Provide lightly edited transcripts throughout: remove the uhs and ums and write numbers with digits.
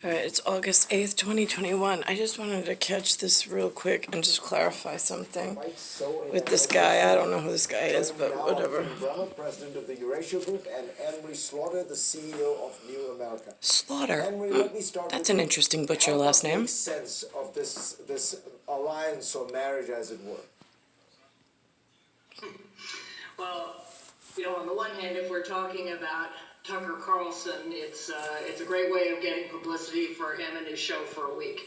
All right, it's August 8th, 2021. I just wanted to catch this real quick and just clarify something with this guy. I don't know who this guy is, but whatever. President of the Eurasia Group, and Henry Slaughter, the CEO of New America. Slaughter? That's an interesting butcher last name. Make sense of this alliance or marriage, as it were. Well, on the one hand, if we're talking about Tucker Carlson, it's a great way of getting publicity for him and his show for a week.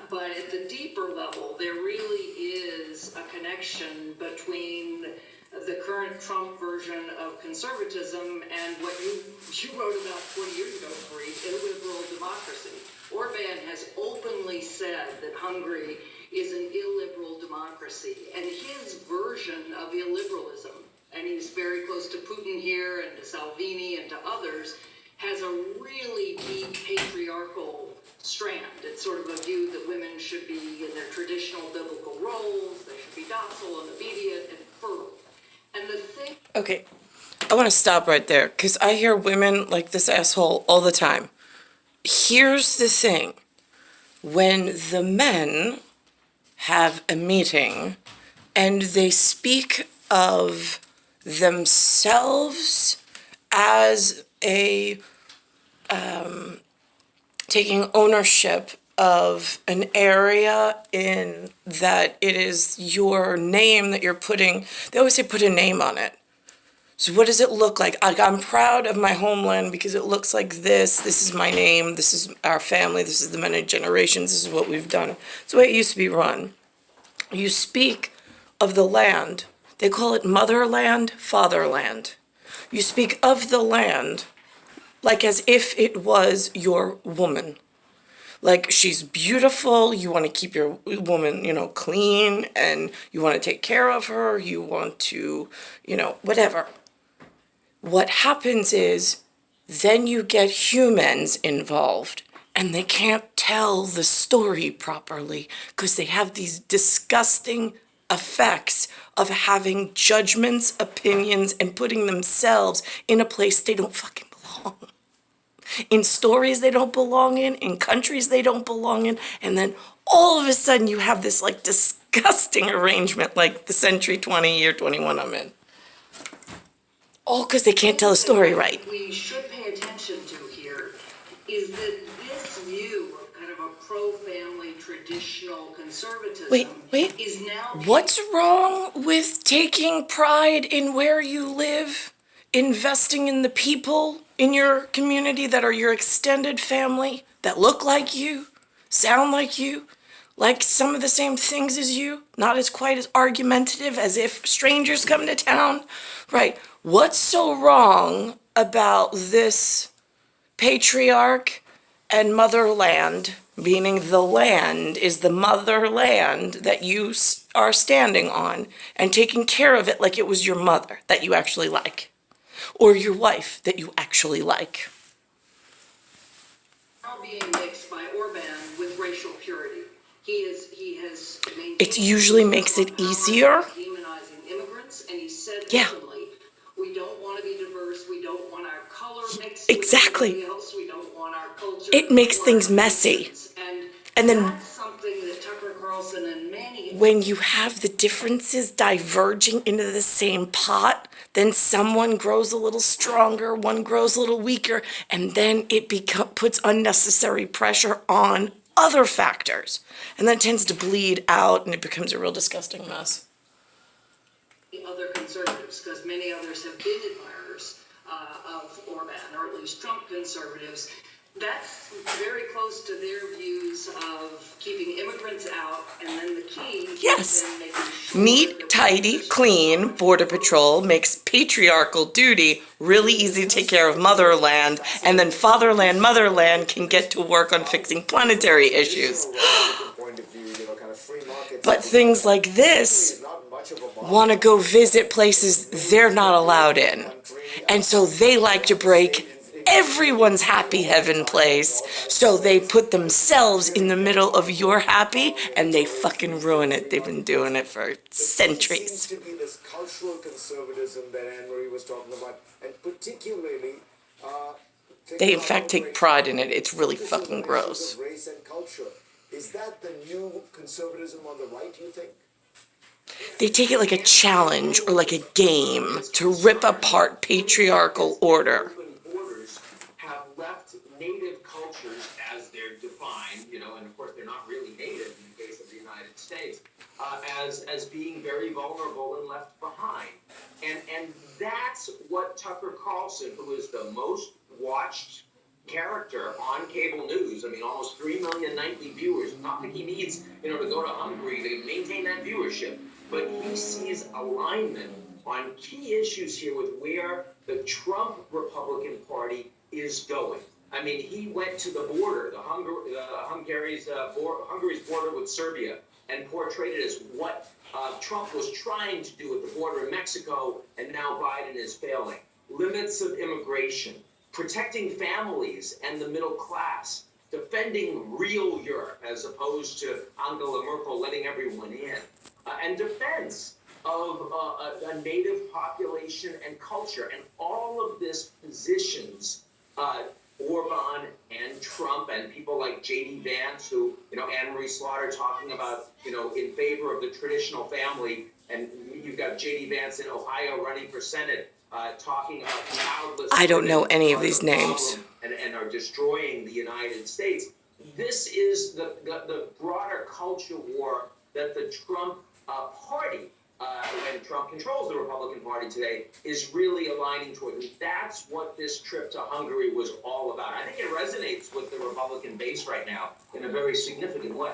But at the deeper level, there really is a connection between the current Trump version of conservatism and what you wrote about 20 years ago, Free, illiberal democracy. Orban has openly said that Hungary is an illiberal democracy, and his version of illiberalism, and he's very close to Putin here and to Salvini and to others, has a really deep patriarchal strand. It's sort of a view that women should be in their traditional biblical roles, they should be docile and obedient and fertile. And the thing... Okay, I want to stop right there, because I hear women like this asshole all the time. Here's the thing. When the men have a meeting and they speak of themselves as a taking ownership of an area in that it is your name that you're putting, they always say put a name on it. So what does it look like? I'm proud of my homeland because it looks like this. This is my name. This is our family. This is the many generations. This is what we've done. It's the way it used to be run. You speak of the land. They call it motherland, fatherland. You speak of the land like as if it was your woman. Like she's beautiful, you want to keep your woman, clean, and you want to take care of her, you want to, whatever. What happens is then you get humans involved and they can't tell the story properly because they have these disgusting effects of having judgments, opinions, and putting themselves in a place they don't fucking belong. In stories they don't belong in countries they don't belong in, and then all of a sudden you have this like disgusting arrangement like the century 20, year 21 I'm in. All because they can't tell a story right. We should pay attention to here is that this view of kind of a pro-family traditional conservatism Wait. is now... What's wrong with taking pride in where you live, investing in the people in your community that are your extended family, that look like you, sound like you, like some of the same things as you, not as quite as argumentative as if strangers come to town? Right. What's so wrong about this patriarch and motherland, meaning the land is the motherland that you are standing on and taking care of it like it was your mother that you actually like, or your wife that you actually like? Now being mixed by Orban with racial purity. He has It usually makes it easier. Demonizing immigrants, and he said Yeah. openly, we don't want to be diverse, we don't want our color mixed Exactly. with else, we don't want our culture. It makes things messy. And then that's something that Tucker Carlson and many... when you have the differences diverging into the same pot, then someone grows a little stronger, one grows a little weaker, and then it puts unnecessary pressure on other factors. And then it tends to bleed out and it becomes a real disgusting mess. Other conservatives, because many others have been admirers of Orban, or at least Trump conservatives. That's very close to their views of keeping immigrants out, and then the key Yes. is then making sure Neat, that tidy, clean Border Patrol makes patriarchal duty really easy to take care of motherland, and then fatherland, motherland can get to work on fixing planetary issues. But things like this want to go visit places they're not allowed in. And so they like to break everyone's happy heaven place, so they put themselves in the middle of your happy, and they fucking ruin it. They've been doing it for centuries. It seems to be this cultural conservatism that Anne-Marie was talking about, and particularly They in fact take pride in it. It's really This is the fucking issues gross. of race and culture. Is that the new conservatism on the right, you think? They take it like a challenge or like a game to rip apart patriarchal order. Open borders have left native cultures as they're defined, and of course they're not really native in the case of the United States, as being very vulnerable and left behind. And that's what Tucker Carlson, who is the most watched character on cable news, almost 3 million nightly viewers, not that he needs, to go to Hungary to maintain that viewership, but he sees alignment on key issues here with where the Trump Republican Party is going. He went to the border, Hungary's border with Serbia, and portrayed it as what Trump was trying to do at the border in Mexico, and now Biden is failing. Limits of immigration, protecting families and the middle class, defending real Europe as opposed to Angela Merkel letting everyone in, and defense of a native population and culture. And all of this positions Orban and Trump and people like J.D. Vance, who, Anne-Marie Slaughter talking about, in favor of the traditional family. And you've got J.D. Vance in Ohio running for Senate, talking about childless. I don't know any of these names. And are destroying the United States. This is the broader culture war that the Trump party, when Trump controls the Republican Party today, is really aligning toward. And that's what this trip to Hungary was all about. I think it resonates with the Republican base right now in a very significant way.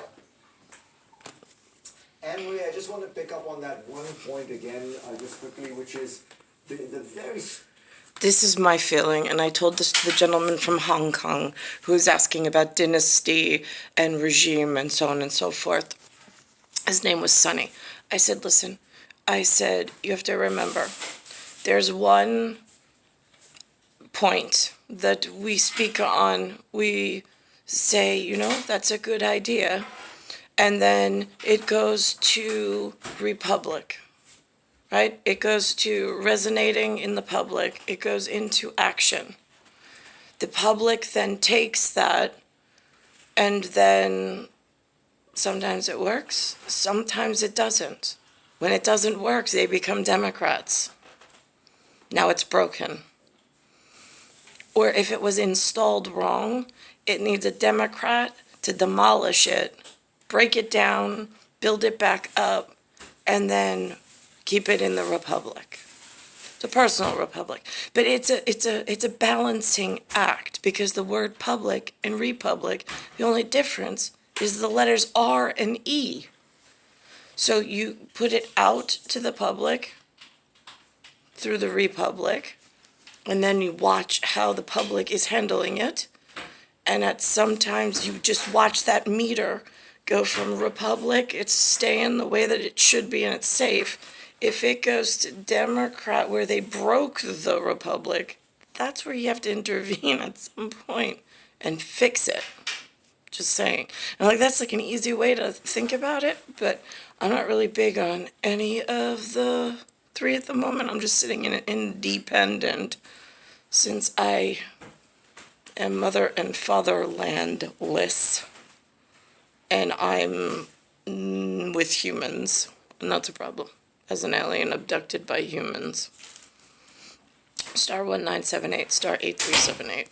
Anne-Marie, I just want to pick up on that one point again, just quickly, which is the very... This is my feeling, and I told this to the gentleman from Hong Kong who was asking about dynasty and regime and so on and so forth. His name was Sonny. I said, listen, you have to remember, there's one point that we speak on, we say, that's a good idea, and then it goes to republic, right? It goes to resonating in the public, it goes into action. The public then takes that, and then sometimes it works, sometimes it doesn't. When it doesn't work, they become Democrats. Now it's broken. Or if it was installed wrong, it needs a Democrat to demolish it, break it down, build it back up, and then keep it in the republic. It's a personal republic. But it's a balancing act, because the word public and republic, the only difference is the letters R and E. So you put it out to the public through the republic, and then you watch how the public is handling it. And sometimes you just watch that meter go from republic, it's staying the way that it should be and it's safe. If it goes to Democrat where they broke the republic, that's where you have to intervene at some point and fix it. Just saying. And that's an easy way to think about it, but I'm not really big on any of the three at the moment. I'm just sitting in an independent, since I am mother and fatherlandless, and I'm with humans, and that's a problem, as an alien abducted by humans. Star 1978, star 8378.